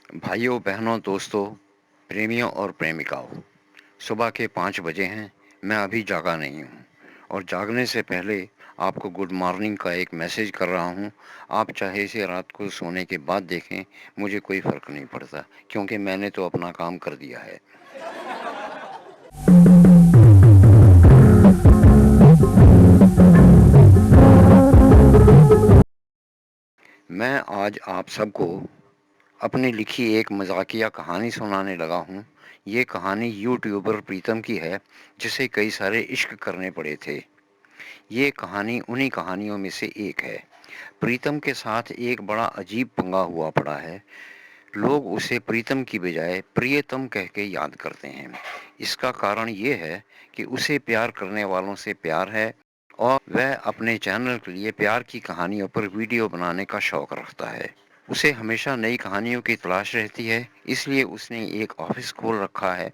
भाइयों बहनों दोस्तों, प्रेमियों और प्रेमिकाओं, सुबह के 5 बजे हैं। मैं अभी जागा नहीं हूँ और जागने से पहले आपको गुड मॉर्निंग का एक मैसेज कर रहा हूँ। आप चाहे इसे रात को सोने के बाद देखें, मुझे कोई फ़र्क नहीं पड़ता, क्योंकि मैंने तो अपना काम कर दिया है। मैं आज आप सबको अपनी लिखी एक मजाकिया कहानी सुनाने लगा हूँ। ये कहानी यूट्यूबर प्रीतम की है, जिसे कई सारे इश्क करने पड़े थे। ये कहानी उन्हीं कहानियों में से एक है। प्रीतम के साथ एक बड़ा अजीब पंगा हुआ पड़ा है। लोग उसे प्रीतम की बजाय प्रियतम कह के याद करते हैं। इसका कारण ये है कि उसे प्यार करने वालों से प्यार है और वह अपने चैनल के लिए प्यार की कहानियों पर वीडियो बनाने का शौक रखता है। उसे हमेशा नई कहानियों की तलाश रहती है, इसलिए उसने एक ऑफिस खोल रखा है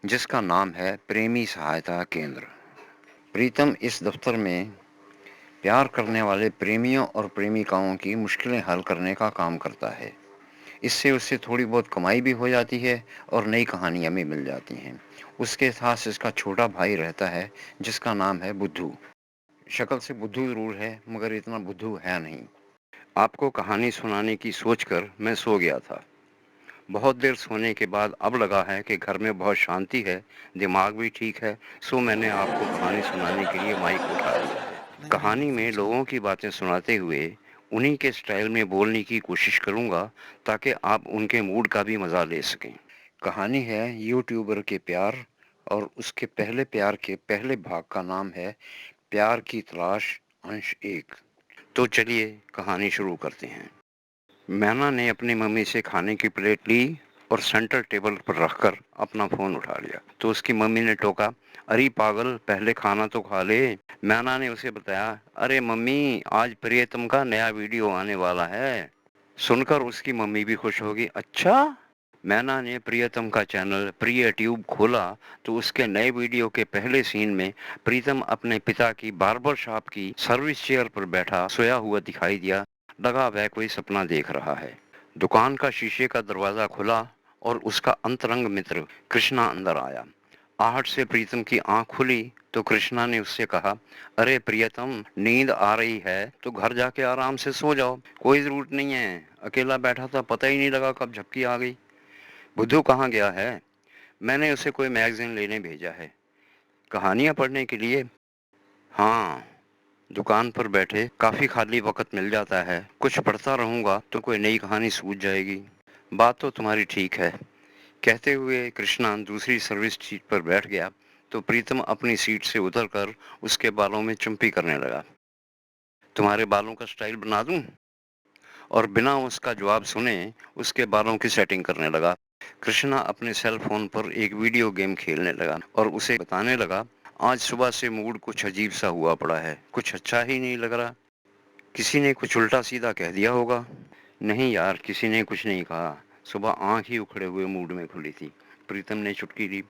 जिसका नाम है प्रेमी सहायता केंद्र। प्रीतम इस दफ्तर में प्यार करने वाले प्रेमियों और प्रेमिकाओं की मुश्किलें हल करने का काम करता है। इससे उससे थोड़ी बहुत कमाई भी हो जाती है और नई कहानियाँ भी मिल जाती हैं। उसके साथ इसका छोटा भाई रहता है, जिसका नाम है बुद्धू। शक्ल से बुद्धू जरूर है, मगर इतना बुद्धू है नहीं। आपको कहानी सुनाने की सोचकर मैं सो गया था। बहुत देर सोने के बाद अब लगा है कि घर में बहुत शांति है, दिमाग भी ठीक है, सो मैंने आपको कहानी सुनाने के लिए माइक उठा लिया है। कहानी में लोगों की बातें सुनाते हुए उन्हीं के स्टाइल में बोलने की कोशिश करूंगा, ताकि आप उनके मूड का भी मज़ा ले सकें। कहानी है यूट्यूबर के प्यार, और उसके पहले प्यार के पहले भाग का नाम है प्यार की तलाश अंश 1। तो चलिए कहानी शुरू करते हैं। मैना ने अपनी मम्मी से खाने की प्लेट ली और सेंटर टेबल पर रखकर अपना फोन उठा लिया, तो उसकी मम्मी ने टोका, अरे पागल, पहले खाना तो खा ले। मैना ने उसे बताया, अरे मम्मी, आज प्रियतम का नया वीडियो आने वाला है। सुनकर उसकी मम्मी भी खुश होगी। अच्छा। मैना ने प्रियतम का चैनल प्रिय ट्यूब खोला, तो उसके नए वीडियो के पहले सीन में प्रीतम अपने पिता की बार्बर शॉप की सर्विस चेयर पर बैठा सोया हुआ दिखाई दिया। लगा वह कोई सपना देख रहा है। दुकान का शीशे का दरवाजा खुला और उसका अंतरंग मित्र कृष्णा अंदर आया। आहट से प्रीतम की आंख खुली तो कृष्णा ने उससे कहा, अरे प्रियतम, नींद आ रही है तो घर जाके आराम से सो जाओ, कोई जरूरत नहीं है। अकेला बैठा था, पता ही नहीं लगा कब झपकी आ गई। बुद्धू कहाँ गया है? मैंने उसे कोई मैगजीन लेने भेजा है। कहानियां पढ़ने के लिए? हाँ, दुकान पर बैठे काफी खाली वक्त मिल जाता है, कुछ पढ़ता रहूंगा तो कोई नई कहानी सूझ जाएगी। बात तो तुम्हारी ठीक है। कहते हुए कृष्णा दूसरी सर्विस सीट पर बैठ गया, तो प्रीतम अपनी सीट से उतरकर उसके बालों में चुम्पी करने लगा। तुम्हारे बालों का स्टाइल बना दूं? और बिना उसका जवाब सुने उसके बालों की सेटिंग करने लगा। कृष्णा अपने सेल फोन पर एक वीडियो गेम खेलने लगा और उसे बताने लगा, आज सुबह से मूड कुछ अजीब सा हुआ पड़ा है, कुछ अच्छा ही नहीं लग रहा। किसी ने कुछ उल्टा सीधा कह दिया होगा? नहीं यार, किसी ने कुछ नहीं कहा। सुबह आंख ही उखड़े हुए मूड में खुली थी। प्रीतम ने चुटकी ली।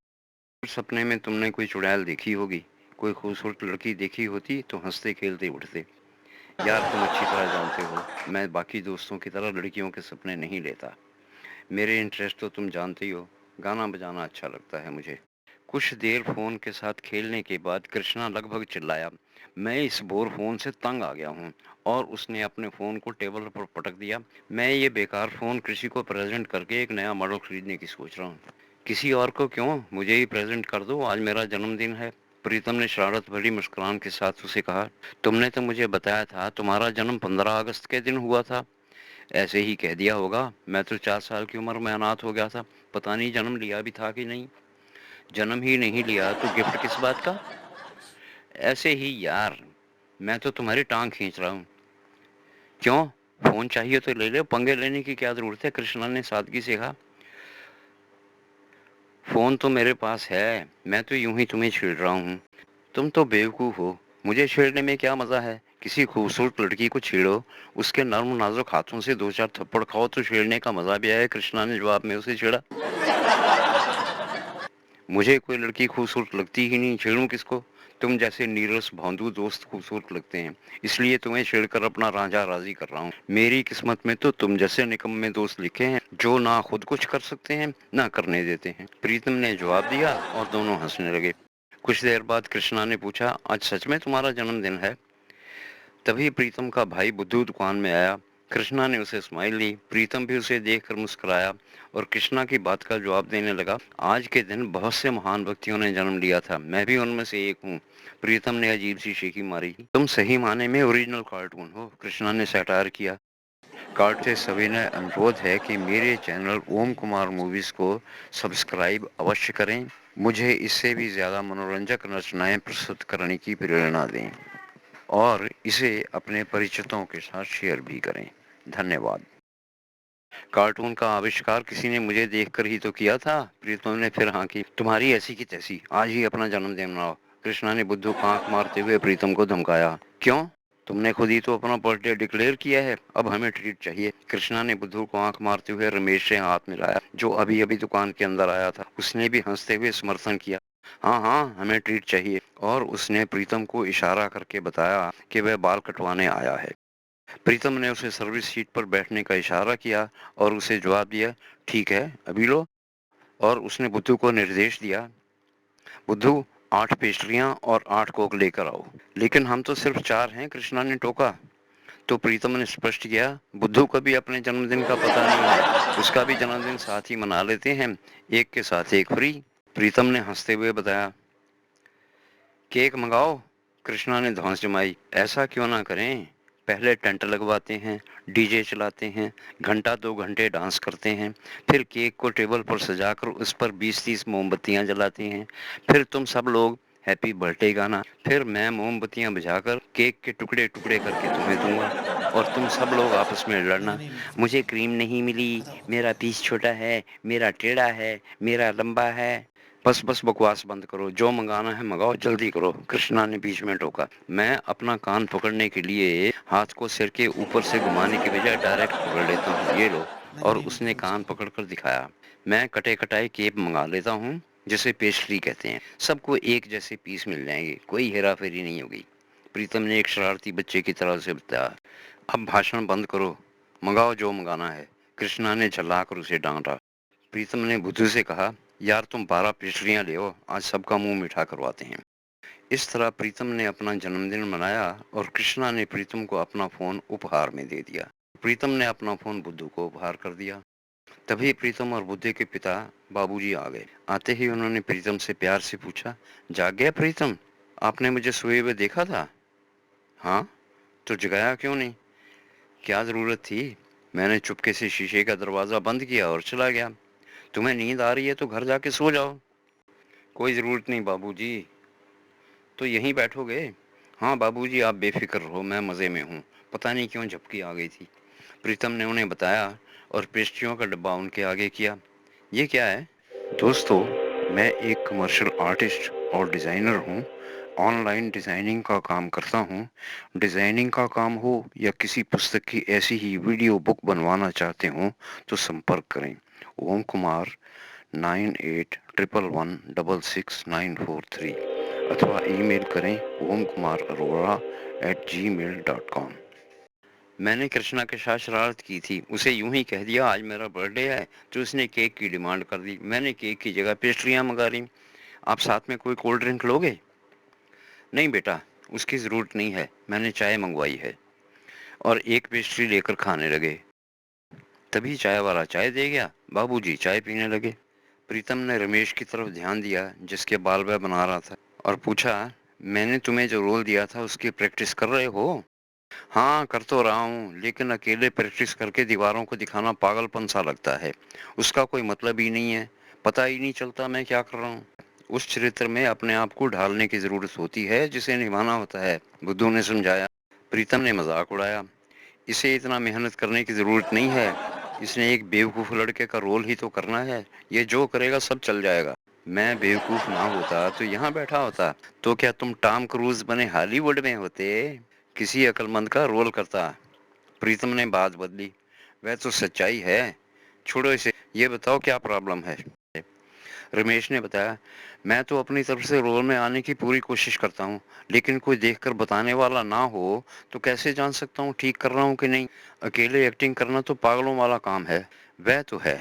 सपने में तुमने कोई चुड़ैल देखी होगी, कोई खूबसूरत लड़की देखी होती तो हंसते खेलते उठते। यार तुम अच्छी तरह जानते हो, मैं बाकी दोस्तों की तरह लड़कियों के सपने नहीं लेता। मेरे इंटरेस्ट तो तुम जानते ही हो, गाना बजाना अच्छा लगता है मुझे। कुछ देर फोन के साथ खेलने के बाद कृष्णा लगभग चिल्लाया, मैं इस बोर फोन से तंग आ गया हूँ। और उसने अपने फोन को टेबल पर पटक दिया। मैं ये बेकार फोन किसी को प्रेजेंट करके एक नया मॉडल खरीदने की सोच रहा हूँ। किसी और को क्यों, मुझे ही प्रेजेंट कर दो, आज मेरा जन्मदिन है। प्रीतम ने शरारत भरी मुस्कुराहट के साथ उसे कहा, तुमने तो मुझे बताया था तुम्हारा जन्म 15 अगस्त के दिन हुआ था। ऐसे ही कह दिया होगा, मैं तो 4 साल की उम्र में अनाथ हो गया था, पता नहीं जन्म लिया भी था कि नहीं। जन्म ही नहीं लिया तो गिफ्ट किस बात का? ऐसे ही यार, मैं तो तुम्हारी टांग खींच रहा हूँ। क्यों? फोन चाहिए तो ले लो, पंगे लेने की क्या जरूरत है? कृष्णा ने सादगी से कहा। फोन तो मेरे पास है, मैं तो यूं ही तुम्हें छेड़ रहा हूँ। तुम तो बेवकूफ हो, मुझे छेड़ने में क्या मजा है? किसी खूबसूरत लड़की को छेड़ो, उसके नर्म नाजुक हाथों से 2 4 थप्पड़ खाओ तो छेड़ने का मजा भी आया। कृष्णा ने जवाब में उसे छेड़ा। मुझे कोई लड़की खूबसूरत लगती ही नहीं, छेड़ूं किसको? तुम जैसे नीरस भोंदू दोस्त खूबसूरत लगते हैं, इसलिए तुम्हें छेड़कर अपना रांझा राजी कर रहा हूँ। मेरी किस्मत में तो तुम जैसे निकम्मे दोस्त लिखे हैं, जो ना खुद कुछ कर सकते हैं ना करने देते हैं। प्रीतम ने जवाब दिया और दोनों हंसने लगे। कुछ देर बाद कृष्णा ने पूछा, आज सच में तुम्हारा जन्मदिन है? तभी प्रीतम का भाई बुद्धू दुकान में आया। कृष्णा ने उसे स्माइल दी। प्रीतम भी उसे देखकर मुस्कुराया और कृष्णा की बात का जवाब देने लगा। आज के दिन बहुत से महान व्यक्तियों ने जन्म लिया था, मैं भी उनमें से एक हूँ। प्रीतम ने अजीब सी शेखी मारी। तुम सही माने में ओरिजिनल कार्टून हो, कृष्णा ने सैटायर किया। कार्ड से सविनय अनुरोध है कि मेरे चैनल ओम कुमार मूवीज को सब्सक्राइब अवश्य करें। मुझे इससे भी ज्यादा मनोरंजक रचनाएं प्रस्तुत करने की प्रेरणा दें और इसे अपने परिचितों के साथ शेयर भी करें। धन्यवाद। कार्टून का आविष्कार किसी ने मुझे देखकर ही तो किया था, प्रीतम ने फिर हाँ की। तुम्हारी ऐसी की तैसी, आज ही अपना जन्मदिन मनाओ, कृष्णा ने बुद्धू को आंख मारते हुए प्रीतम को धमकाया। क्यों? तुमने खुद ही तो अपना बर्थडे डिक्लेयर किया है, अब हमें ट्रीट चाहिए। कृष्णा ने बुद्धू को आंख मारते हुए रमेश से हाथ मिलाया, जो अभी अभी दुकान के अंदर आया था। उसने भी हंसते हुए समर्थन किया। हाँ हाँ, हमें ट्रीट चाहिए। और उसने प्रीतम को इशारा करके बताया कि वह बाल कटवाने आया है। प्रीतम ने उसे सर्विस सीट पर बैठने का इशारा किया और उसे जवाब दिया, ठीक है अभी लो। और उसने बुद्धू को निर्देश दिया, बुद्धू 8 पेस्ट्रियां और 8 कोक लेकर आओ। लेकिन हम तो सिर्फ 4 हैं, कृष्णा ने टोका। तो प्रीतम ने स्पष्ट किया, बुद्धू को भी अपने जन्मदिन का पता नहीं है, उसका भी जन्मदिन साथ ही मना लेते हैं, एक के साथ एक फ्री। प्रीतम ने हंसते हुए बताया, केक मंगाओ। कृष्णा ने धौंस जमाई, ऐसा क्यों ना करें, पहले टेंट लगवाते हैं, डीजे चलाते हैं, घंटा 2 घंटे डांस करते हैं, फिर केक को टेबल पर सजाकर उस पर 20-30 मोमबत्तियां जलाते हैं, फिर तुम सब लोग हैप्पी बर्थडे गाना, फिर मैं मोमबत्तियां बुझाकर केक के टुकड़े टुकड़े करके तुम्हें दूंगा और तुम सब लोग आपस में लड़ना, मुझे क्रीम नहीं मिली, मेरा पीस छोटा है, मेरा टेढ़ा है, मेरा लंबा है। बस बस बकवास बंद करो, जो मंगाना है मंगाओ, जल्दी करो, कृष्णा ने बीच में टोका। मैं अपना कान पकड़ने के लिए हाथ को सिर के ऊपर से घुमाने के बजाय डायरेक्ट पकड़ लेता हूँ, ये लो। और उसने कान पकड़कर दिखाया। मैं कटे कटाए केक मंगा लेता हूँ, जिसे पेस्ट्री कहते हैं, सबको एक जैसे पीस मिल जाएंगे, कोई हेरा फेरी नहीं होगी। प्रीतम ने एक शरारती बच्चे की तरह से बताया। अब भाषण बंद करो, मंगाओ जो मंगाना है, कृष्णा ने झल्लाकर उसे डांटा। प्रीतम ने बुद्धू से कहा, यार तुम 12 पेस्ट्रियां ले आओ, आज सबका मुंह मीठा करवाते हैं। इस तरह प्रीतम ने अपना जन्मदिन मनाया और कृष्णा ने प्रीतम को अपना फोन उपहार में दे दिया। प्रीतम ने अपना फोन बुद्धू को उपहार कर दिया। तभी प्रीतम और बुद्धू के पिता बाबूजी आ गए। आते ही उन्होंने प्रीतम से प्यार से पूछा, जाग गया प्रीतम, आपने मुझे सोए हुए देखा था? हाँ, तो जगाया क्यों नहीं? क्या जरूरत थी, मैंने चुपके से शीशे का दरवाजा बंद किया और चला गया। तुम्हें नींद आ रही है तो घर जाके सो जाओ। कोई ज़रूरत नहीं बाबूजी। तो यहीं बैठोगे? हाँ बाबूजी, आप बेफिक्र रहो, मैं मज़े में हूँ। पता नहीं क्यों झपकी आ गई थी। प्रीतम ने उन्हें बताया और पेस्ट्रियों का डब्बा उनके आगे किया। ये क्या है? दोस्तों, मैं एक कमर्शियल आर्टिस्ट और डिज़ाइनर हूँ। ऑनलाइन डिज़ाइनिंग का काम करता हूँ। डिज़ाइनिंग का काम हो या किसी पुस्तक की ऐसी ही वीडियो बुक बनवाना चाहते हो तो संपर्क करें। ओम कुमार 9811166943 अथवा ईमेल करें omkumararora@gmail.com। मैंने कृष्णा के साथ शरारत की थी, उसे यूं ही कह दिया आज मेरा बर्थडे है, तो उसने केक की डिमांड कर दी। मैंने केक की जगह पेस्ट्रियां मंगा ली। आप साथ में कोई कोल्ड ड्रिंक लोगे? नहीं बेटा, उसकी ज़रूरत नहीं है, मैंने चाय मंगवाई है। और एक पेस्ट्री लेकर खाने लगे। तभी चाय वाला चाय दे गया, बाबूजी चाय पीने लगे। प्रीतम ने रमेश की तरफ ध्यान दिया, जिसके बाल वह बना रहा था, और पूछा, मैंने तुम्हें जो रोल दिया था उसकी प्रैक्टिस कर रहे हो? हाँ कर तो रहा हूँ, लेकिन अकेले प्रैक्टिस करके दीवारों को दिखाना पागलपन सा लगता है। उसका कोई मतलब ही नहीं है, पता ही नहीं चलता मैं क्या कर रहा हूँ। उस चरित्र में अपने आप को ढालने की जरूरत होती है, जिसे निभाना होता है, बुद्धू ने समझाया। प्रीतम ने मजाक उड़ाया, इसे इतना मेहनत करने की जरूरत नहीं है, इसने एक बेवकूफ लड़के का रोल ही तो करना है, ये जो करेगा सब चल जाएगा। मैं बेवकूफ ना होता तो यहाँ बैठा होता, तो क्या तुम टॉम क्रूज बने हॉलीवुड में होते, किसी अक्लमंद का रोल करता। प्रीतम ने बात बदली, वह तो सच्चाई है, छोड़ो इसे, ये बताओ क्या प्रॉब्लम है? रमेश ने बताया, मैं तो अपनी तरफ से रोल में आने की पूरी कोशिश करता हूँ, लेकिन कोई देखकर बताने वाला ना हो तो कैसे जान सकता हूँ ठीक कर रहा हूँ कि नहीं। अकेले एक्टिंग करना तो पागलों वाला काम है। वह तो है,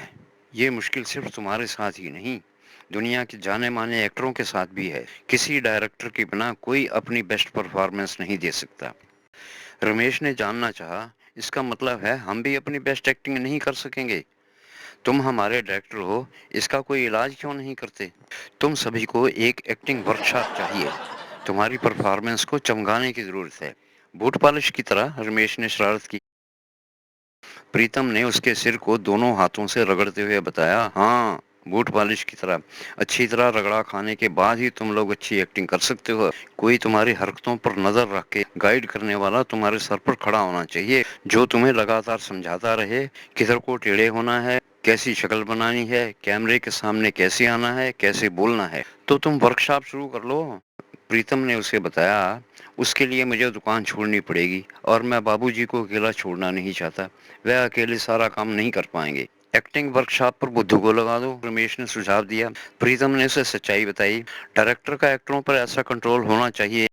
ये मुश्किल सिर्फ तुम्हारे साथ ही नहीं, दुनिया के जाने माने एक्टरों के साथ भी है। किसी डायरेक्टर के बिना कोई अपनी बेस्ट परफॉर्मेंस नहीं दे सकता। रमेश ने जानना चाहा, इसका मतलब है हम भी अपनी बेस्ट एक्टिंग नहीं कर सकेंगे? तुम हमारे डायरेक्टर हो, इसका कोई इलाज क्यों नहीं करते? तुम सभी को एक एक्टिंग वर्कशॉप चाहिए। तुम्हारी परफॉर्मेंस को चमकाने की जरूरत है। बूट पॉलिश की तरह, रमेश ने शरारत की। प्रीतम ने उसके सिर को दोनों हाथों से रगड़ते हुए बताया, हाँ, बूट पॉलिश की तरह। अच्छी तरह रगड़ा खाने के बाद ही तुम लोग अच्छी एक्टिंग कर सकते हो। कोई तुम्हारी हरकतों पर नजर रख के गाइड करने वाला तुम्हारे सर पर खड़ा होना चाहिए, जो तुम्हें लगातार समझाता रहे किधर को टेढ़े होना है, कैसी शक्ल बनानी है, कैमरे के सामने कैसे आना है, कैसे बोलना है। तो तुम वर्कशॉप शुरू कर लो। प्रीतम ने उसे बताया, उसके लिए मुझे दुकान छोड़नी पड़ेगी और मैं बाबूजी को अकेला छोड़ना नहीं चाहता। वह अकेले सारा काम नहीं कर पाएंगे। एक्टिंग वर्कशॉप पर बुद्धू को लगा दो, रमेश ने सुझाव दिया। प्रीतम ने उसे सच्चाई बताई, डायरेक्टर का एक्टरों पर ऐसा कंट्रोल होना चाहिए।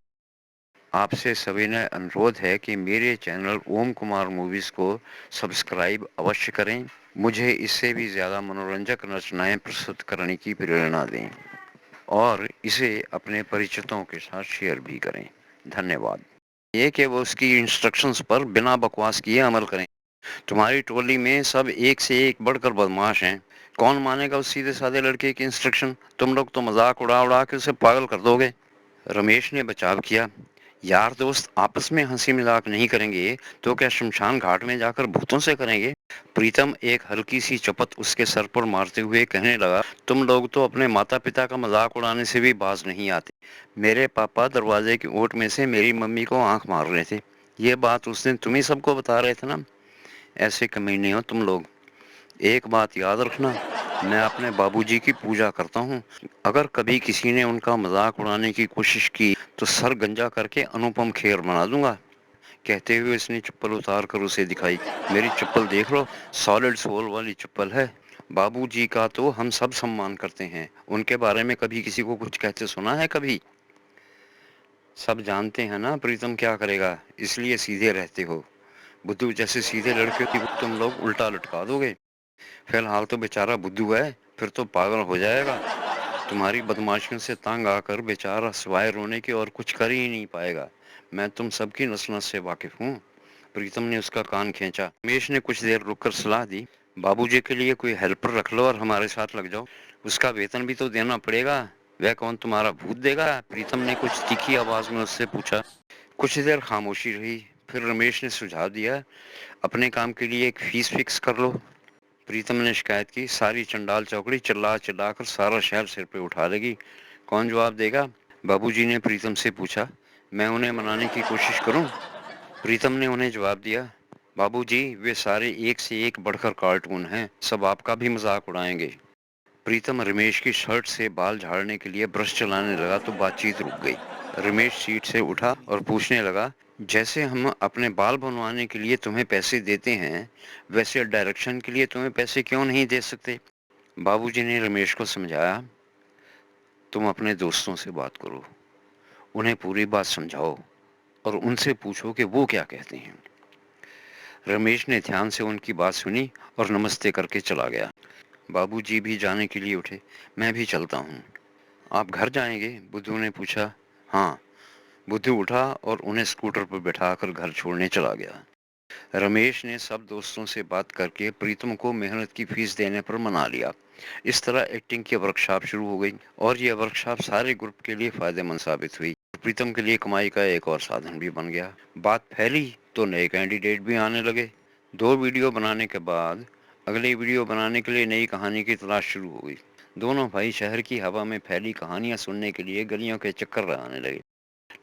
आपसे सविनय अनुरोध है कि मेरे चैनल ओम कुमार मूवीज को सब्सक्राइब अवश्य करें। मुझे इससे भी ज्यादा मनोरंजक रचनाएं प्रस्तुत करने की प्रेरणा दें और इसे अपने परिचितों के साथ शेयर भी करें। धन्यवाद। ये कि वो उसकी इंस्ट्रक्शंस पर बिना बकवास किए अमल करें। तुम्हारी टोली में सब एक से एक बढ़कर बदमाश हैं। कौन मानेगा उस सीधे साधे लड़के की इंस्ट्रक्शन? तुम लोग तो मजाक उड़ा उड़ा के उसे पागल कर दोगे। रमेश ने बचाव किया, यार दोस्त आपस में हंसी मजाक नहीं करेंगे तो क्या शमशान घाट में जाकर भूतों से करेंगे? प्रीतम एक हल्की सी चपत उसके सर पर मारते हुए कहने लगा, तुम लोग तो अपने माता पिता का मजाक उड़ाने से भी बाज नहीं आते। मेरे पापा दरवाजे की ओट में से मेरी मम्मी को आंख मार रहे थे। ये बात उस दिन तुम ही सबको बता रहे थे ना। ऐसे कमीने हो तुम लोग। एक बात याद रखना, मैं अपने बाबूजी की पूजा करता हूँ। अगर कभी किसी ने उनका मजाक उड़ाने की कोशिश की तो सर गंजा करके अनुपम खेर बना दूंगा। कहते हुए उसने चप्पल उतार कर उसे दिखाई। मेरी चप्पल देख लो, सॉलिड सोल वाली चप्पल है। बाबूजी का तो हम सब सम्मान करते हैं, उनके बारे में कभी किसी को कुछ कहते सुना है कभी? सब जानते हैं ना प्रीतम क्या करेगा, इसलिए सीधे रहते हो। बुद्धू जैसे सीधे लड़के को तुम लोग उल्टा लटका दोगे। फिलहाल तो बेचारा बुद्धू है, फिर तो पागल हो जाएगा। तुम्हारी बदमाशियों से तंग आकर बेचारा सिवाय रोने के और कुछ कर ही नहीं पाएगा। मैं तुम सबकी नस नस से वाकिफ हूँ। प्रीतम ने उसका कान खींचा। रमेश ने कुछ देर रुककर सलाह दी, बाबूजी के लिए कोई हेल्पर रख लो और हमारे साथ लग जाओ। उसका वेतन भी तो देना पड़ेगा। वह कौन तुम्हारा भूत देगा? प्रीतम ने कुछ तीखी आवाज में उससे पूछा। कुछ देर खामोशी रही, फिर रमेश ने सुझाव दिया, अपने काम के लिए एक फीस फिक्स कर लो। प्रीतम ने शिकायत की, सारी चंडाल चौकड़ी चिल्ला चिल्ला कर सारा शहर सिर पे उठा लेगी, कौन जवाब देगा? बाबूजी ने प्रीतम से पूछा। मैं उन्हें मनाने की कोशिश करूं? प्रीतम ने उन्हें जवाब दिया, बाबूजी वे सारे एक से एक बढ़कर कार्टून हैं, सब आपका भी मजाक उड़ाएंगे। प्रीतम रमेश की शर्ट से बाल झाड़ने के लिए ब्रश चलाने लगा तो बातचीत रुक गई। रमेश सीट से उठा और पूछने लगा, जैसे हम अपने बाल बनवाने के लिए तुम्हें पैसे देते हैं, वैसे डायरेक्शन के लिए तुम्हें पैसे क्यों नहीं दे सकते? बाबूजी ने रमेश को समझाया, तुम अपने दोस्तों से बात करो, उन्हें पूरी बात समझाओ और उनसे पूछो कि वो क्या कहते हैं। रमेश ने ध्यान से उनकी बात सुनी और नमस्ते करके चला गया। बाबूजी भी जाने के लिए उठे। मैं भी चलता हूँ। आप घर जाएंगे? बुद्धू ने पूछा। हाँ। बुद्धू उठा और उन्हें स्कूटर पर बैठाकर घर छोड़ने चला गया। रमेश ने सब दोस्तों से बात करके प्रीतम को मेहनत की फीस देने पर मना लिया। इस तरह एक्टिंग की वर्कशॉप शुरू हो गई और यह वर्कशॉप सारे ग्रुप के लिए फायदेमंद साबित हुई। प्रीतम के लिए कमाई का एक और साधन भी बन गया। बात फैली तो नए कैंडिडेट भी आने लगे। 2 वीडियो बनाने के बाद अगले वीडियो बनाने के लिए नई कहानी की तलाश शुरू हो गई। दोनों भाई शहर की हवा में फैली कहानियां सुनने के लिए गलियों के चक्कर लगाने लगे।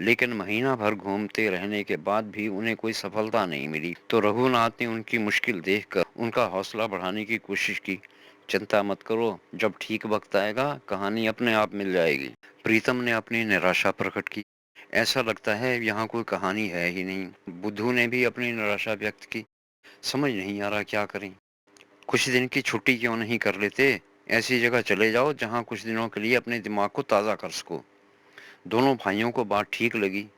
लेकिन महीना भर घूमते रहने के बाद भी उन्हें कोई सफलता नहीं मिली। तो रघुनाथ ने उनकी मुश्किल देखकर उनका हौसला बढ़ाने की कोशिश की। चिंता मत करो, जब ठीक वक्त आएगा कहानी अपने आप मिल जाएगी। प्रीतम ने अपनी निराशा प्रकट की। ऐसा लगता है यहाँ कोई कहानी है ही नहीं। बुद्धू ने भी अपनी निराशा व्यक्त की। समझ नहीं आ रहा क्या करें। कुछ दिन की छुट्टी क्यों नहीं कर लेते? ऐसी जगह चले जाओ जहाँ कुछ दिनों के लिए अपने दिमाग को ताज़ा कर सको। दोनों भाइयों को बात ठीक लगी।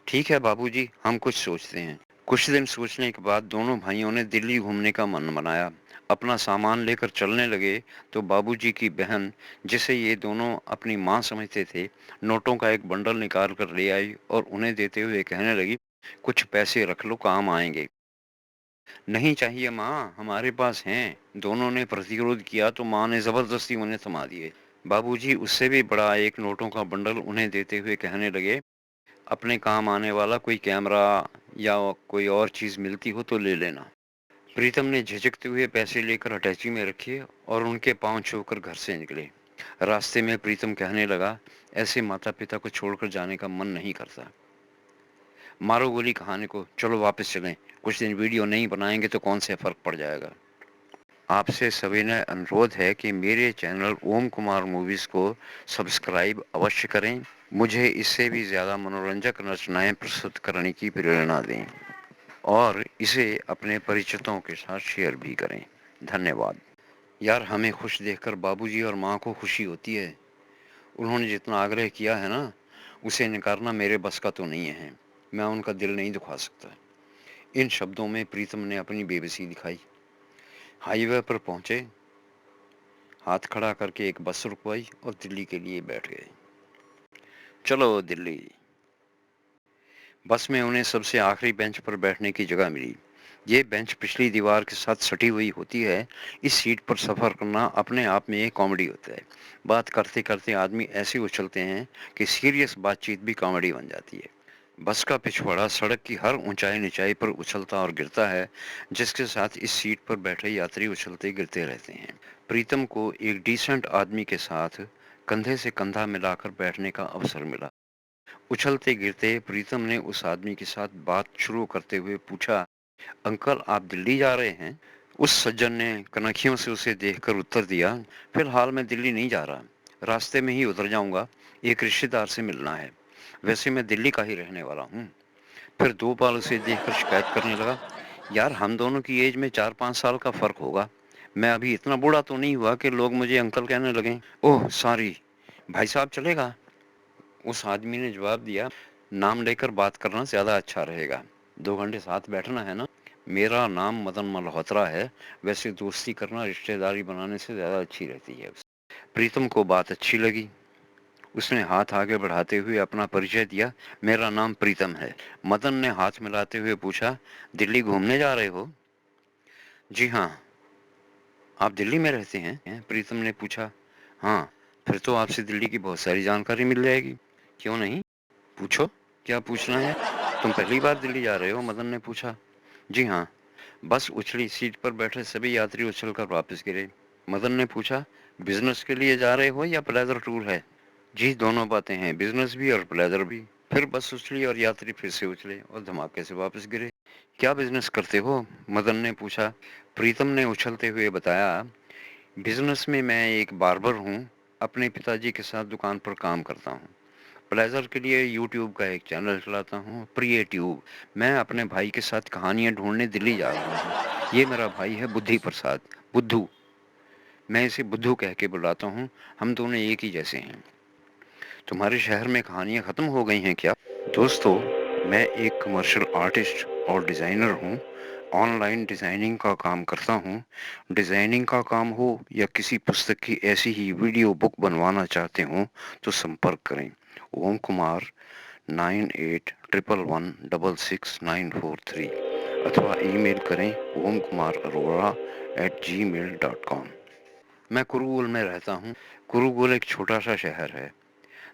ठीक है बाबूजी, हम कुछ सोचते हैं। कुछ दिन सोचने के बाद दोनों भाइयों ने दिल्ली घूमने का मन बनाया। अपना सामान लेकर चलने लगे तो बाबूजी की बहन, जिसे ये दोनों अपनी माँ समझते थे, नोटों का एक बंडल निकाल कर ले आई और उन्हें देते हुए कहने लगी, कुछ पैसे रख लो, काम आएंगे। नहीं चाहिए माँ, हमारे पास हैं। दोनों ने प्रतिरोध किया तो माँ ने जबरदस्ती उन्हें थमा दिए। बाबूजी उससे भी बड़ा एक नोटों का बंडल उन्हें देते हुए कहने लगे, अपने काम आने वाला कोई कैमरा या कोई और चीज मिलती हो तो ले लेना। प्रीतम ने झिझकते हुए पैसे लेकर अटैची में रखे और उनके पांव छूकर घर से निकले। रास्ते में प्रीतम कहने लगा, ऐसे माता पिता को छोड़कर जाने का मन नहीं करता। मारो गोली कहानी को, चलो वापस चलें। कुछ दिन वीडियो नहीं बनाएंगे तो कौन से फर्क पड़ जाएगा। आपसे सविनय अनुरोध है कि मेरे चैनल ओम कुमार मूवीज को सब्सक्राइब अवश्य करें। मुझे इससे भी ज़्यादा मनोरंजक रचनाएं प्रस्तुत करने की प्रेरणा दें और इसे अपने परिचितों के साथ शेयर भी करें। धन्यवाद। यार, हमें खुश देखकर बाबूजी और माँ को खुशी होती है। उन्होंने जितना आग्रह किया है ना, उसे नकारना मेरे बस का तो नहीं है। मैं उनका दिल नहीं दुखा सकता। इन शब्दों में प्रीतम ने अपनी बेबसी दिखाई। हाईवे पर पहुंचे, हाथ खड़ा करके एक बस रुकवाई और दिल्ली के लिए बैठ गए। चलो दिल्ली। बस में उन्हें सबसे आखिरी बेंच पर बैठने की जगह मिली। ये बेंच पिछली दीवार के साथ सटी हुई होती है। इस सीट पर सफर करना अपने आप में एक कॉमेडी होता है। बात करते करते आदमी ऐसे उछलते हैं कि सीरियस बातचीत भी कॉमेडी बन जाती है। बस का पिछवाड़ा सड़क की हर ऊंचाई निचाई पर उछलता और गिरता है, जिसके साथ इस सीट पर बैठे यात्री उछलते गिरते रहते हैं। प्रीतम को एक डिसेंट आदमी के साथ कंधे से कंधा मिलाकर बैठने का अवसर मिला। उछलते गिरते प्रीतम ने उस आदमी के साथ बात शुरू करते हुए पूछा, अंकल आप दिल्ली जा रहे हैं? उस सज्जन ने कनखियों से उसे देखकर उत्तर दिया, फिलहाल मैं दिल्ली नहीं जा रहा, रास्ते में ही उतर जाऊंगा, एक रिश्तेदार से मिलना है। वैसे मैं दिल्ली का ही रहने वाला हूँ। फिर दो बार उसे देखकर शिकायत करने लगा, यार हम दोनों की एज में 4-5 साल का फर्क होगा। मैं अभी इतना बूढ़ा तो नहीं हुआ कि लोग मुझे अंकल कहने लगे। ओह सॉरी, भाई साहब चलेगा? उस आदमी ने जवाब दिया, नाम लेकर बात करना ज्यादा अच्छा रहेगा। 2 घंटे साथ बैठना है ना। मेरा नाम मदन मल्होत्रा है। वैसे दोस्ती करना रिश्तेदारी बनाने से ज्यादा अच्छी रहती है। प्रीतम को बात अच्छी लगी। उसने हाथ आगे बढ़ाते हुए अपना परिचय दिया, मेरा नाम प्रीतम है। मदन ने हाथ मिलाते हुए पूछा, दिल्ली घूमने जा रहे हो? जी हाँ। आप दिल्ली में रहते हैं? प्रीतम ने पूछा। हाँ। फिर तो आपसे दिल्ली की बहुत सारी जानकारी मिल जाएगी। क्यों नहीं, पूछो, क्या पूछना है? तुम पहली बार दिल्ली जा रहे हो? मदन ने पूछा। जी हाँ। बस उछली, सीट पर बैठे सभी यात्री उछलकर वापस गिरे। मदन ने पूछा, बिजनेस के लिए जा रहे हो या प्लेजर टूर है? जी दोनों बातें हैं, बिजनेस भी और प्लेजर भी। फिर बस उछली और यात्री फिर से उछले और धमाके से वापस गिरे। क्या बिजनेस करते हो? मदन ने पूछा। प्रीतम ने उछलते हुए बताया, बिजनेस में मैं एक बार्बर हूँ, अपने पिताजी के साथ दुकान पर काम करता हूँ। प्लेजर के लिए यूट्यूब का एक चैनल चलाता हूँ, प्रिय ट्यूब। मैं अपने भाई के साथ कहानियाँ ढूंढने दिल्ली जा रहा हूँ। ये मेरा भाई है बुद्धि प्रसाद, बुद्धू। मैं इसे बुद्धू कह के बुलाता हूँ। हम दोनों एक ही जैसे हैं। तुम्हारे शहर में कहानियाँ खत्म हो गई हैं क्या? दोस्तों, मैं एक कमर्शियल आर्टिस्ट और डिज़ाइनर हूँ। ऑनलाइन डिज़ाइनिंग का काम करता हूँ। डिज़ाइनिंग का काम हो या किसी पुस्तक की ऐसी ही वीडियो बुक बनवाना चाहते हो तो संपर्क करें। ओम कुमार 9811166943 अथवा ईमेल करें omkumararora@gmail.com। मैं कुरुगुल में रहता हूँ। कुरुगुल एक छोटा सा शहर है।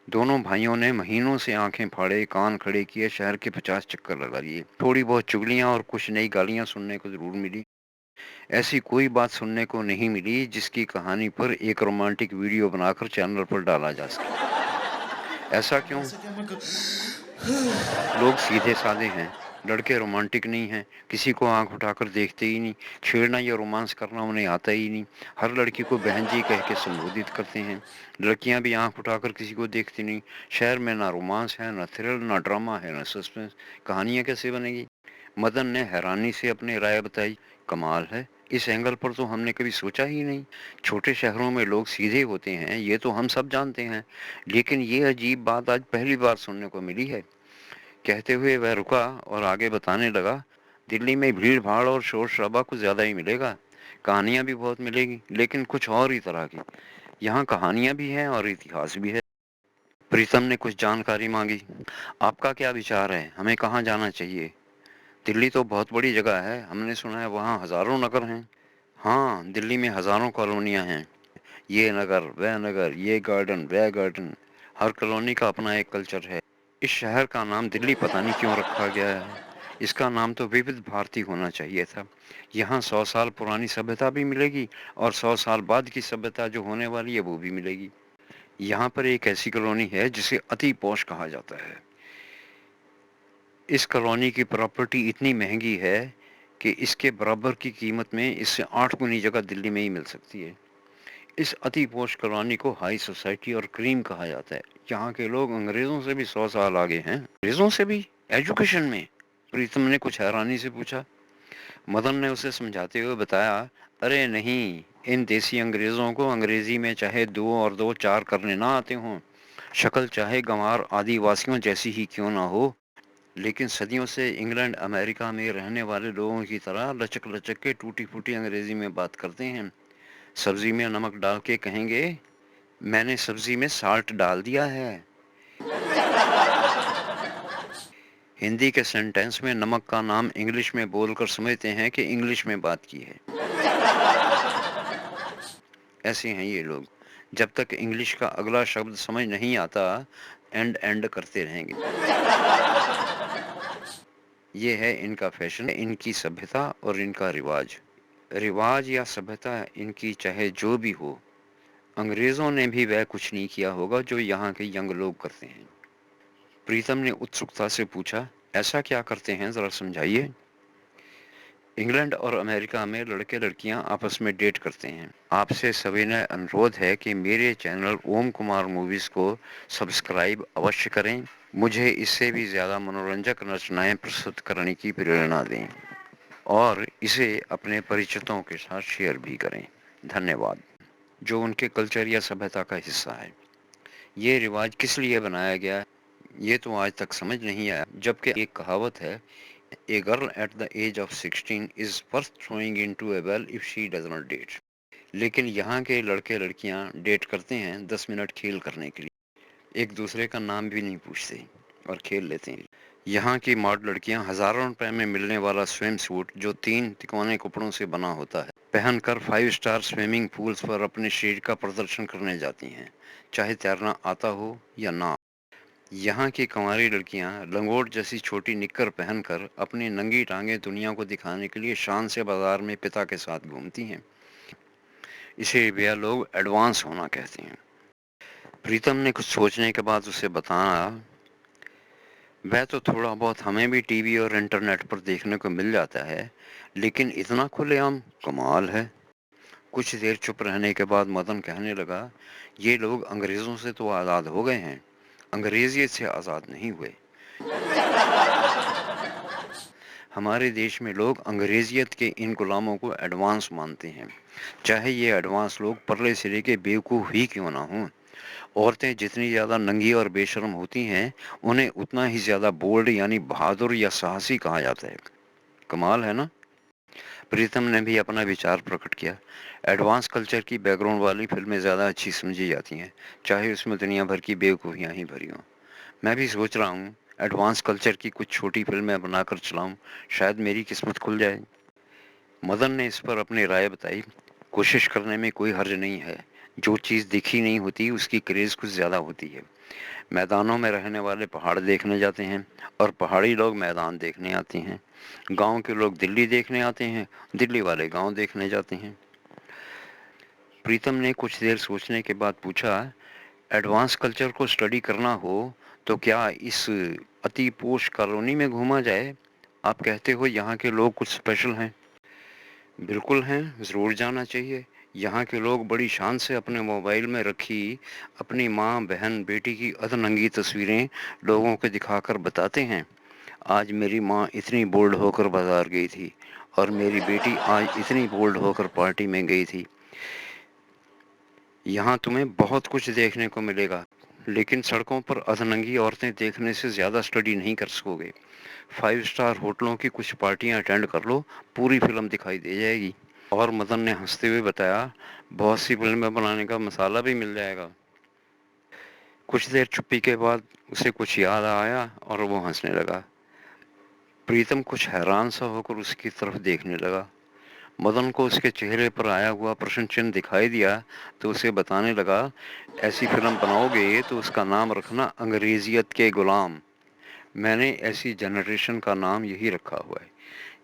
दोनों भाइयों ने महीनों से आंखें फाड़े कान खड़े किए शहर के 50 चक्कर लगा लिए। थोड़ी बहुत चुगलियां और कुछ नई गालियां सुनने को जरूर मिली। ऐसी कोई बात सुनने को नहीं मिली जिसकी कहानी पर एक रोमांटिक वीडियो बनाकर चैनल पर डाला जा सके। ऐसा क्यों? लोग सीधे साधे हैं। लड़के रोमांटिक नहीं हैं। किसी को आंख उठाकर देखते ही नहीं। छेड़ना या रोमांस करना उन्हें आता ही नहीं। हर लड़की को बहन जी कह के संबोधित करते हैं। लड़कियां भी आंख उठाकर किसी को देखती नहीं। शहर में ना रोमांस है, ना थ्रिल, ना ड्रामा है, ना सस्पेंस। कहानियां कैसे बनेगी? मदन ने हैरानी से अपनी राय बताई। कमाल है, इस एंगल पर तो हमने कभी सोचा ही नहीं। छोटे शहरों में लोग सीधे होते हैं, ये तो हम सब जानते हैं, लेकिन ये अजीब बात आज पहली बार सुनने को मिली है। कहते हुए वह रुका और आगे बताने लगा, दिल्ली में भीड़ भाड़ और शोर शराबा कुछ ज़्यादा ही मिलेगा। कहानियाँ भी बहुत मिलेगी, लेकिन कुछ और ही तरह की। यहाँ कहानियाँ भी हैं और इतिहास भी है। प्रीतम ने कुछ जानकारी मांगी। आपका क्या विचार है, हमें कहाँ जाना चाहिए? दिल्ली तो बहुत बड़ी जगह है, हमने सुना है वहाँ हजारों नगर हैं। हाँ, दिल्ली में हजारों कॉलोनियाँ हैं। ये नगर, वह नगर, ये गार्डन, वह गार्डन। हर कॉलोनी का अपना एक कल्चर है। इस शहर का नाम दिल्ली पता नहीं क्यों रखा गया है। इसका नाम तो विविध भारती होना चाहिए था। यहाँ 100 साल पुरानी सभ्यता भी मिलेगी और 100 साल बाद की सभ्यता जो होने वाली है वो भी मिलेगी। यहाँ पर एक ऐसी कॉलोनी है जिसे अति पॉश कहा जाता है। इस कॉलोनी की प्रॉपर्टी इतनी महंगी है कि इसके बराबर की कीमत में इससे 8 गुनी जगह दिल्ली में ही मिल सकती है। इस अति पोश कॉलोनी को हाई सोसाइटी और क्रीम कहा जाता है। यहाँ के लोग अंग्रेजों से भी 100 साल आगे हैं। अंग्रेजों से भी? एजुकेशन में? प्रीतम ने कुछ हैरानी से पूछा। मदन ने उसे समझाते हुए बताया, अरे नहीं, इन देसी अंग्रेजों को अंग्रेजी में चाहे 2 और 2 4 करने ना आते हों, शक्ल चाहे गंवार आदिवासियों जैसी ही क्यों ना हो, लेकिन सदियों से इंग्लैंड अमेरिका में रहने वाले लोगों की तरह लचक लचक के टूटी फूटी अंग्रेजी में बात करते हैं। सब्जी में नमक डाल के कहेंगे, मैंने सब्जी में साल्ट डाल दिया है। हिंदी के सेंटेंस में नमक का नाम इंग्लिश में बोलकर समझते हैं कि इंग्लिश में बात की है। ऐसे हैं ये लोग। जब तक इंग्लिश का अगला शब्द समझ नहीं आता, एंड एंड करते रहेंगे। ये है इनका फैशन, इनकी सभ्यता और इनका रिवाज। रिवाज या सभ्यता इनकी चाहे जो भी हो, अंग्रेजों ने भी वह कुछ नहीं किया होगा जो यहाँ के यंग लोग करते हैं। प्रीतम ने उत्सुकता से पूछा, ऐसा क्या करते हैं, जरा समझाइए। इंग्लैंड और अमेरिका में लड़के लड़कियां आपस में डेट करते हैं। आपसे सविनय अनुरोध है कि मेरे चैनल ओम कुमार मूवीज को सब्सक्राइब अवश्य करें। मुझे इससे भी ज़्यादा मनोरंजक रचनाएं प्रस्तुत करने की प्रेरणा दें और इसे अपने परिचितों के साथ शेयर भी करें। धन्यवाद। जो उनके कल्चर या सभ्यता का हिस्सा है। ये रिवाज किस लिए बनाया गया है, ये तो आज तक समझ नहीं आया। जबकि एक कहावत है, a girl at the age of 16 is worth throwing into a well if she does not date. लेकिन यहाँ के लड़के लड़कियाँ डेट करते हैं 10 मिनट खेल करने के लिए, एक दूसरे का नाम भी नहीं पूछते और खेल लेते हैं। यहाँ की मॉडल लड़कियां हजारों रुपए में मिलने वाला स्विम सूट, जो 3 तिकोने कपड़ों से बना होता है, पहनकर 5 स्टार स्विमिंग पूल्स पर अपने शरीर का प्रदर्शन करने जाती हैं, चाहे तैरना आता हो या ना। यहाँ की कंवारी लड़कियां लंगोट जैसी छोटी निक्कर पहनकर अपनी नंगी टांगें दुनिया को दिखाने के लिए शान से बाजार में पिता के साथ घूमती हैं। इसे वह लोग एडवांस होना कहते हैं। प्रीतम ने कुछ सोचने के बाद उसे बताया, वह तो थोड़ा बहुत हमें भी टीवी और इंटरनेट पर देखने को मिल जाता है, लेकिन इतना खुलेआम, कमाल है। कुछ देर चुप रहने के बाद मदन कहने लगा, ये लोग अंग्रेजों से तो आज़ाद हो गए हैं, अंग्रेजियत से आज़ाद नहीं हुए। हमारे देश में लोग अंग्रेजियत के इन गुलामों को एडवांस मानते हैं, चाहे ये एडवांस लोग परले सिरे के बेवकूफ़ ही क्यों ना हों। औरतें जितनी ज़्यादा नंगी और बेशर्म होती हैं, उन्हें उतना ही ज़्यादा बोल्ड यानी बहादुर या साहसी कहा जाता है। कमाल है ना। प्रीतम ने भी अपना विचार प्रकट किया। एडवांस कल्चर की बैकग्राउंड वाली फिल्में ज़्यादा अच्छी समझी जाती हैं, चाहे उसमें दुनिया भर की बेवकूफ़ियाँ ही भरी हों। मैं भी सोच रहा हूँ एडवांस कल्चर की कुछ छोटी फिल्में बनाकर चलाऊँ, शायद मेरी किस्मत खुल जाए। मदन ने इस पर अपनी राय बताई। कोशिश करने में कोई हर्ज नहीं है। जो चीज़ दिखी नहीं होती उसकी क्रेज़ कुछ ज़्यादा होती है। मैदानों में रहने वाले पहाड़ देखने जाते हैं और पहाड़ी लोग मैदान देखने आते हैं। गांव के लोग दिल्ली देखने आते हैं, दिल्ली वाले गांव देखने जाते हैं। प्रीतम ने कुछ देर सोचने के बाद पूछा, एडवांस कल्चर को स्टडी करना हो तो क्या इस अति पोश कॉलोनी में घूमा जाए? आप कहते हो यहाँ के लोग कुछ स्पेशल हैं? बिल्कुल हैं, ज़रूर जाना चाहिए। यहाँ के लोग बड़ी शान से अपने मोबाइल में रखी अपनी माँ, बहन, बेटी की अधनंगी तस्वीरें लोगों को दिखाकर बताते हैं, आज मेरी माँ इतनी बोल्ड होकर बाजार गई थी, और मेरी बेटी आज इतनी बोल्ड होकर पार्टी में गई थी। यहाँ तुम्हें बहुत कुछ देखने को मिलेगा, लेकिन सड़कों पर अधनंगी औरतें देखने से ज़्यादा स्टडी नहीं कर सकोगे। 5 स्टार होटलों की कुछ पार्टियां अटेंड कर लो, पूरी फिल्म दिखाई दे जाएगी। और मदन ने हंसते हुए बताया, बहुत सी फिल्में बनाने का मसाला भी मिल जाएगा। कुछ देर चुप्पी के बाद उसे कुछ याद आया और वो हंसने लगा। प्रीतम कुछ हैरान सा होकर उसकी तरफ देखने लगा। मदन को उसके चेहरे पर आया हुआ प्रश्न चिन्ह दिखाई दिया तो उसे बताने लगा, ऐसी फिल्म बनाओगे तो उसका नाम रखना अंग्रेजियत के गुलाम। मैंने ऐसी जनरेशन का नाम यही रखा हुआ है।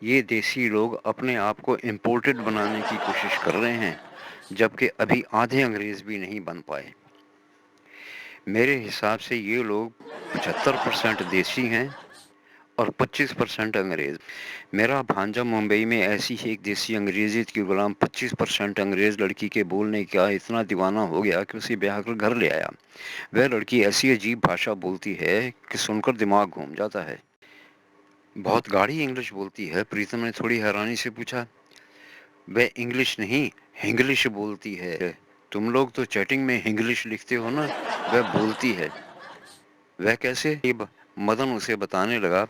ये देसी लोग अपने आप को इम्पोर्टेड बनाने की कोशिश कर रहे हैं, जबकि अभी आधे अंग्रेज भी नहीं बन पाए। मेरे हिसाब से ये लोग 75% देसी हैं और 25% अंग्रेज। मेरा भांजा मुंबई में ऐसी ही एक देसी अंग्रेजी की गुलाम 25% अंग्रेज लड़की के बोलने का इतना दीवाना हो गया कि उसे ब्याह कर घर ले आया। वह लड़की ऐसी अजीब भाषा बोलती है कि सुनकर दिमाग घूम जाता है। बहुत गाढ़ी इंग्लिश बोलती है। प्रीतम ने थोड़ी हैरानी से पूछा। वह इंग्लिश नहीं, हिंग्लिश बोलती है। तुम लोग तो चैटिंग में हिंग्लिश लिखते हो ना, वह बोलती है। वह कैसे? मदन उसे बताने लगा।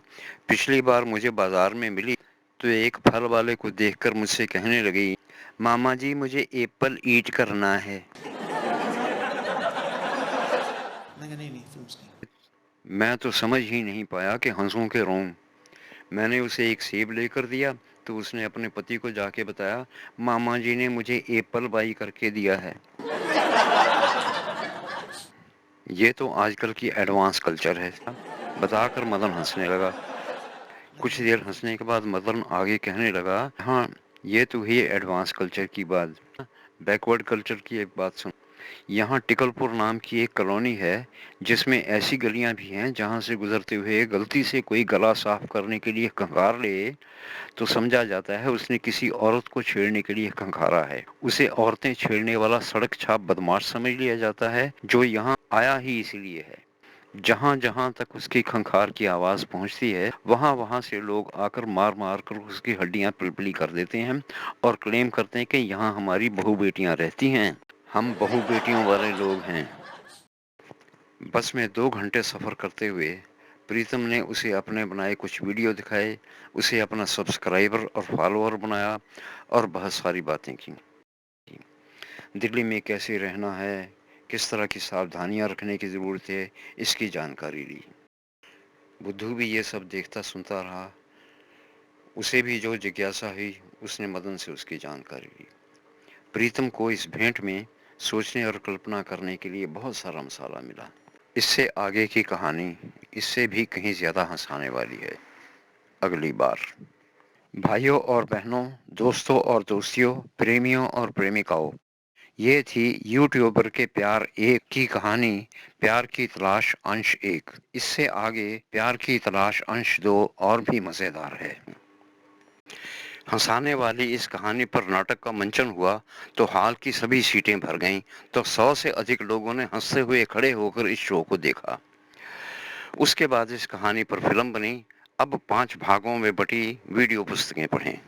पिछली बार मुझे बाजार में मिली तो एक फल वाले को देखकर मुझसे कहने लगी, मामा जी मुझे एप्पल ईट करना है। मैं तो समझ ही नहीं पाया कि हंसूं के रोऊं। मैंने उसे एक सेब लेकर दिया तो उसने अपने पति को जाके बताया, मामा जी ने मुझे एप्पल बाई करके दिया है। ये तो आजकल की एडवांस कल्चर है, बताकर मदन हंसने लगा। कुछ देर हंसने के बाद मदन आगे कहने लगा, हाँ ये तो ही एडवांस कल्चर की बात। बैकवर्ड कल्चर की एक बात सुन। यहाँ टिकलपुर नाम की एक कॉलोनी है जिसमें ऐसी गलियां भी हैं जहाँ से गुजरते हुए गलती से कोई गला साफ करने के लिए खंगार ले तो समझा जाता है उसने किसी औरत को छेड़ने के लिए खंगारा है। उसे औरतें छेड़ने वाला सड़क छाप बदमाश समझ लिया जाता है, जो यहाँ आया ही इसलिए है। जहां जहां तक उसकी खंखार की आवाज पहुंचती है वहां वहां से लोग आकर मार मार कर उसकी हड्डियां पिलपिली कर देते हैं और क्लेम करते हैं कि यहाँ हमारी बहू बेटियां रहती हैं, हम बहू बेटियों वाले लोग हैं। बस में 2 घंटे सफर करते हुए प्रीतम ने उसे अपने बनाए कुछ वीडियो दिखाए, उसे अपना सब्सक्राइबर और फॉलोअर बनाया और बहुत सारी बातें की। दिल्ली में कैसे रहना है, किस तरह की सावधानियां रखने की ज़रूरत है, इसकी जानकारी ली। बुद्धू भी ये सब देखता सुनता रहा। उसे भी जो जिज्ञासा हुई उसने मदन से उसकी जानकारी ली। प्रीतम को इस भेंट में सोचने और कल्पना करने के लिए बहुत सारा मसाला मिला। इससे आगे की कहानी इससे भी कहीं ज़्यादा हंसाने वाली है। अगली बार। भाइयों और बहनों, दोस्तों और दोस्तियों, प्रेमियों और प्रेमिकाओं, ये थी यूट्यूबर के प्यार एक की कहानी, प्यार की तलाश अंश 1। इससे आगे प्यार की तलाश अंश 2 और भी मज़ेदार है। हंसाने वाली इस कहानी पर नाटक का मंचन हुआ तो हॉल की सभी सीटें भर गईं, तो 100 से अधिक लोगों ने हंसते हुए खड़े होकर इस शो को देखा। उसके बाद इस कहानी पर फिल्म बनी। अब 5 भागों में बटी वीडियो पुस्तकें पढ़ें।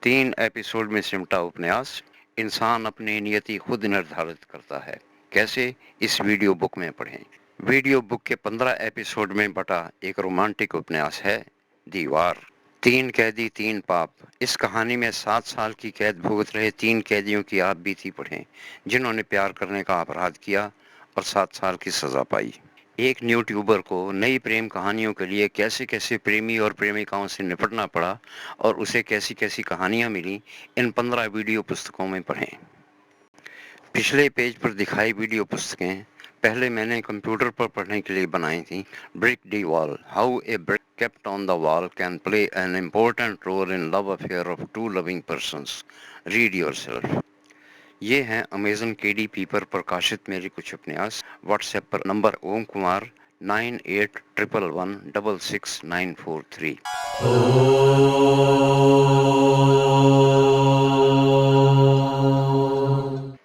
3 एपिसोड में सिमटा उपन्यास, इंसान अपनी नियति खुद निर्धारित करता है, कैसे, इस वीडियो बुक में पढ़ें। वीडियो बुक के 15 एपिसोड में बटा एक रोमांटिक उपन्यास है, दीवार। 3 कैदी 3 पाप। इस कहानी में 7 साल की कैद भुगत रहे 3 कैदियों की आप बीती पढ़ें, जिन्होंने प्यार करने का अपराध किया और 7 साल की सजा पाई। एक यूट्यूबर को नई प्रेम कहानियों के लिए कैसे कैसे प्रेमी और प्रेमिकाओं से निपटना पड़ा और उसे कैसी कैसी कहानियां मिली, इन 15 वीडियो पुस्तकों में पढ़ें। पिछले पेज पर दिखाई वीडियो पुस्तकें पहले मैंने कंप्यूटर पर पढ़ने के लिए बनाई थी। Brick the wall, how a brick kept on the wall can play an important role in love affair of two loving persons, read yourself. ये हैं अमेजन KDP पर प्रकाशित मेरे कुछ उपन्यास। व्हाट्सएप पर नंबर ओम कुमार 9811166943।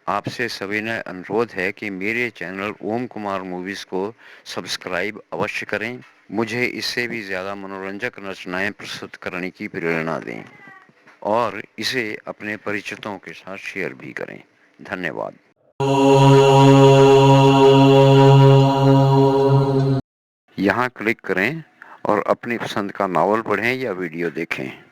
आपसे सविनय अनुरोध है कि मेरे चैनल ओम कुमार मूवीज को सब्सक्राइब अवश्य करें। मुझे इससे भी ज़्यादा मनोरंजक रचनाएं प्रस्तुत करने की प्रेरणा दें। और इसे अपने परिचितों के साथ शेयर भी करें। धन्यवाद। यहाँ क्लिक करें और अपनी पसंद का नावल पढ़ें या वीडियो देखें।